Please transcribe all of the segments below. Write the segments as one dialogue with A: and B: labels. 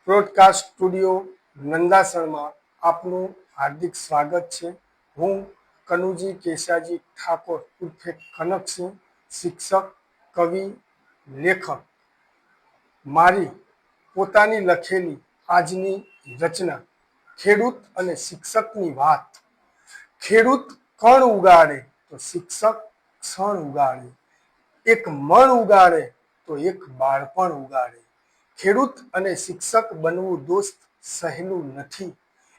A: Broadcast studio नंदासर आपनु हार्दिक स्वागत है। हूँ कनुजी केशाजी ठाकोर उर्फे कनक सिंह, शिक्षक, कवि, लेखक। मारी पोतानी लखेली आजनी रचना खेडूत अने शिक्षकनी वात। खेडूत कण उगाड़े तो शिक्षक क्षण उगाड़े, एक मण उगाड़े तो एक बाळपण उगाड़े। खेडूत अने शिक्षक बनवू दोस्त सहेलू नथी,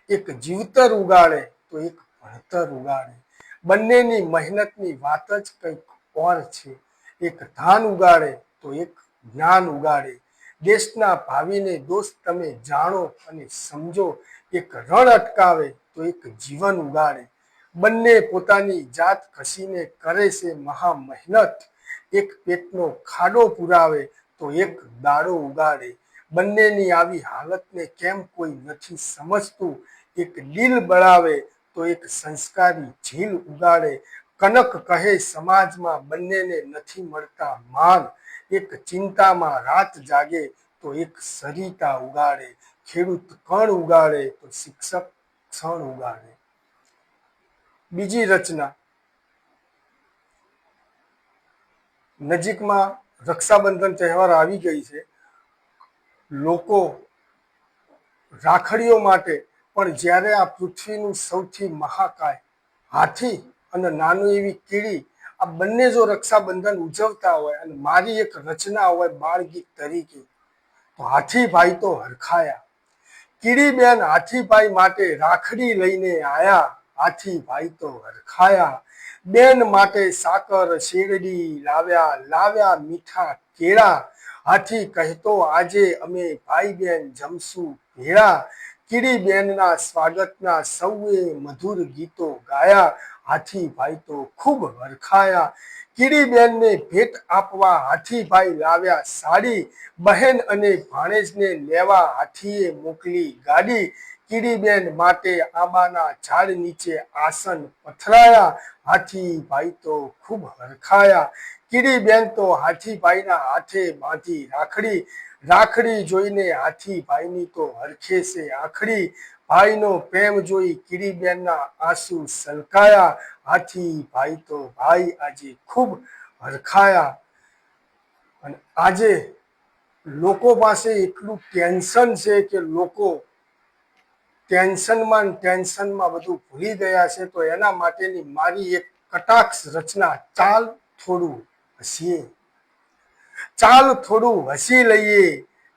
A: एक जीवतर उगाड़े तो एक भणतर उगाड़े। बंनेनी मेहनतनी वात ज कंईक और छे, एक धान उगाड़े तो एक ज्ञान उगाड़े। देशना भावीने दोस्त तमे जाणो अने समजो, एक रण अटकावे तो एक जीवन उगाड़े। बंने पोतानी जात घसीने करे से महा मेहनत, एक पेटनो खाडो पुरावे तो एक दाड़ो उगाड़े। बंनेनी आवी हालतने केम कोई नथी समजतुं, एक दिल बळावे तो एक संस्कारी झील उगाड़े। कनक कहे समाजमां बंनेने नथी मळता मान, एक चिंतामां रात जागे तो एक सरिता उगाड़े। खेडूत कण उगाड़े तो शिक्षक क्षण उगाड़े। बीजी रचना नजीकमां रक्षाबंधन तहेवार आवी गई छे। लोको રાખડીઓ માટે પણ જ્યારે આ પૃથ્વીનું સૌથી મહાકાય હાથી અને નાનું એવી કીડી, આ બંને જો રક્ષાબંધન ઉજવતા હોય અને મારી એક રચના હોય બાળગીત તરીકે, તો હાથીભાઈ તો હરખાયા। કીડીબેન હાથીભાઈ માટે રાખડી લઈને આયા, હાથીભાઈ તો હરખાયા। બેન માટે સાકર શેરડી લાવ્યા, લાવ્યા મીઠા કેળા। હાથી કહેતો આજે અમે ભાઈ બેન જમશું ભેળા। કીડીબેનના સ્વાગતના સૌએ મધુર ગીતો ગાયા, હાથીભાઈ તો ખૂબ હરખાયા। કીડીબેનને ભેટ આપવા હાથીભાઈ લાવ્યા સાડી, બહેન અને ભાણેજને લેવા હાથીએ મોકલી ગાડી। કીડીબેન માટે આંબાના ઝાડ નીચે આસન પથરાયા, હાથીભાઈ તો ખૂબ હરખાયા। કીડીબેન તો હાથીભાઈના હાથે બાંધી રાખડી, રાખડી જોઈને હાથીભાઈની તો હરખે છે આખડી। ભાઈનો પ્રેમ જોઈ કીડીબેનના આંસુ સલકાયા, હાથીભાઈ તો ભાઈ આજે ખૂબ હરખાયા। અને આજે લોકો પાસે એટલું ટેન્શન છે કે લોકો ટેન્શનમાં બધું ભૂલી ગયા છે। તો એના માટેની મારી એક કટાક્ષ રચના ચાલ થોડું હસીએ। ચાલ થોડું હસી લઈએ,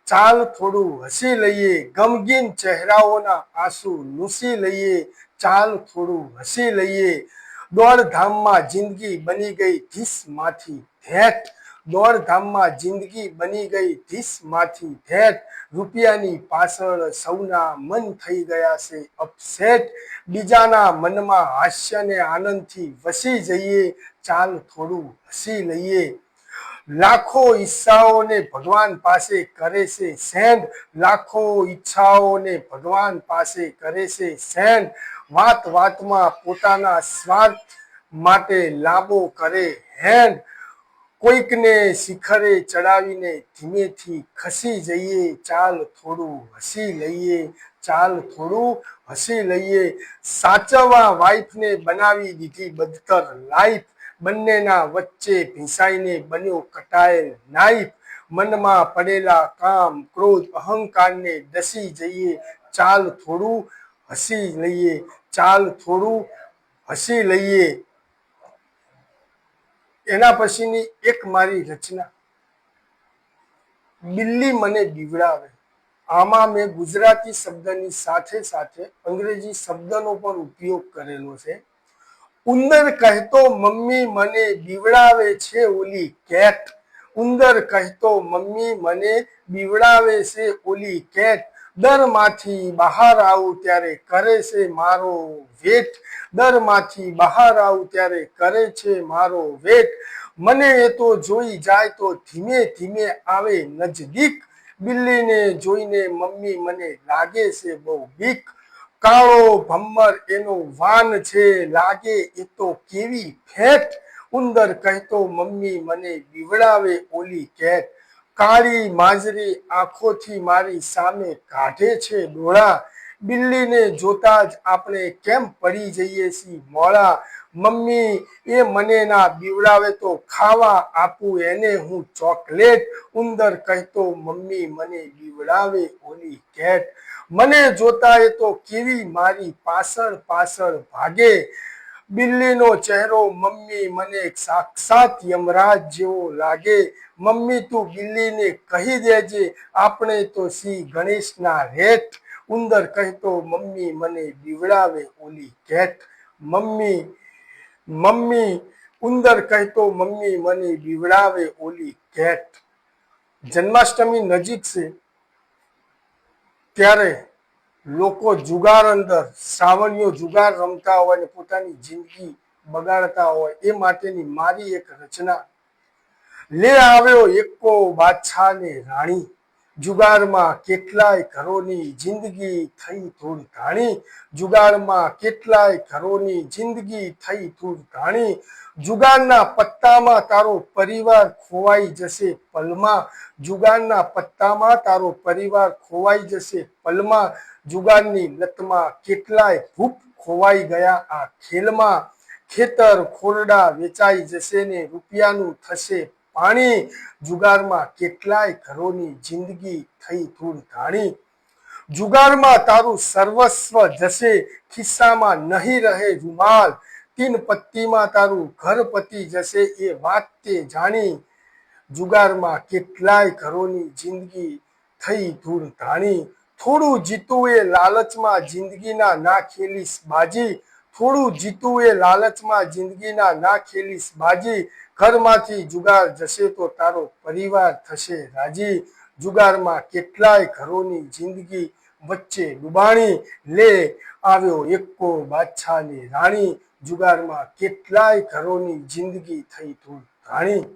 A: ચાલ થોડું હસી લઈએ, ગમગીન ચહેરાઓના આંસુ લૂસી લઈએ। ચાલ થોડું હસી લઈએ, દોડધામમાં જિંદગી બની ગઈ ધીસમાંથી ધેટ, દોડધામમાં જિંદગી બની ગઈ ધીસમાંથી ધેટ। રૂપિયાની પાછળ સૌના મન થઈ ગયા છે અપસેટ, બીજાના મનમાં હાસ્યને આનંદથી વસી જઈએ। ચાલ થોડું હસી લઈએ, લાખો ઈચ્છાઓને ભગવાન પાસે કરે છે સેન્ડ, લાખો ઈચ્છાઓને ભગવાન પાસે કરે છે સેન્ડ। વાત વાતમાં પોતાના સ્વાર્થ માટે લાંબો કરે હેન્ડ, કોઈકને શિખરે ચડાવીને ધીમેથી ખસી જઈએ। ચાલ થોડું હસી લઈએ, ચાલ થોડું હસી લઈએ, સાચવવા વાઈફને બનાવી દીધી બદતર લાઈફ, બંનેના વચ્ચે ભીંસાઈને બન્યો કટાયેલ નાઈફ। મનમાં પડેલા કામ ક્રોધ અહંકારને દસી જઈએ। ચાલ થોડું હસી લઈએ, ચાલ થોડું હસી લઈએ। એના પછીની એક મારી રચના બિલ્લી મને બીવડાવે। આમાં મેં ગુજરાતી શબ્દની સાથે સાથે અંગ્રેજી શબ્દનો પણ ઉપયોગ કરેલો છે। ઉંદર કહેતો મમ્મી મને બીવડાવે છે ઓલી કેટ, ઉંદર કહેતો મમ્મી મને બીવડાવે છે ઓલી કેટ। દરમાંથી બહાર આવું ત્યારે કરે છે મારો વેટ, દરમાંથી બહાર આવું ત્યારે કરે છે મારો વેટ। મને એ તો જોઈ જાય તો ધીમે ધીમે આવે નજદીક, બિલ્લીને જોઈને મમ્મી મને લાગે છે બહુ બીક। કાળો ભમ્મર એનો વાન છે લાગે એ તો કેવી ફેટ, ઉંદર કહેતો મમ્મી મને બીવડાવે ઓલી કેટ। કાળી માંજરી આંખોથી મારી સામે કાઢે છે ડોળા, બિલ્લીને જોતા જ આપણે કેમ પડી જઈએ છીએ મોળા, મમ્મી એ મને ના બીવડાવે તો ખાવા આપું એને હું ચોકલેટ, ઉંદર કહેતો મમ્મી મને બીવડાવે ઓલી કેટ, મને જોતા એ તો કેવી મારી પાછળ પાછળ ભાગે, બિલ્લીનો ચહેરો મમ્મી મને સાક્ષાત યમરાજ જેવો લાગે, મમ્મી તું બિલ્લીને કહી દેજે આપણે તો શ્રી ગણેશના રેટ, ઉંદર કહેતો મમ્મી મને બીવડાવે ઓલી કેટ, મમ્મી ઉંદર કહેતો મમ્મી મને બીવડાવે ઓલી કેટ। જન્માષ્ટમી નજીક છે ત્યારે લોકો જુગાર અંદર શ્રાવણીઓ જુગાર રમતા હોય અને પોતાની જિંદગી બગાડતા હોય એ માટેની મારી એક રચના, લે આવ્યો એકો બાદશાહ ને રાણી, જુગારમાં કેટલાય ઘરોની જિંદગી થઈ ધૂળ ધાણી, જુગારમાં કેટલાય ઘરોની જિંદગી થઈ ધૂળ ધાણી, જુગારના પત્તામાં તારો પરિવાર ખોવાઈ જશે પલમાં, જુગારના પત્તામાં તારો પરિવાર ખોવાઈ જશે પલમાં, જુગારની લતમાં કેટલાય ભૂપ ખોવાઈ ગયા આ ખેલમાં, ખેતર ખોરડા વેચાઈ જશે ને રૂપિયાનું થશે પાણી, જુગારમાં કેટલાય ઘરોની જિંદગી થઈ ધૂળ ધાણી, જુગારમાં તારું સર્વસ્વ જશે ખિસ્સામાં નહીં રહે રૂમાલ, તીન પત્તીમાં તારું ઘર પતી જશે એ વાત તે જાણી, જુગારમાં કેટલાય ઘરોની જિંદગી થઈ ધૂળ ધાણી, થોડું જીતું એ લાલચમાં જિંદગીના ના ખેલીશ બાજી, થોડું જીતું એ લાલચમાં જિંદગીના ના ખેલીશ બાજી, ઘરમાંથી જુગાર જશે તો તારો પરિવાર થશે રાજી, જુગારમાં કેટલાય ઘરોની જિંદગી વચ્ચે ડૂબાણી, લે આવ્યો એકો બાદશાહ ને રાણી, જુગારમાં કેટલાય ઘરોની જિંદગી થઈ ધૂળ ધાણી।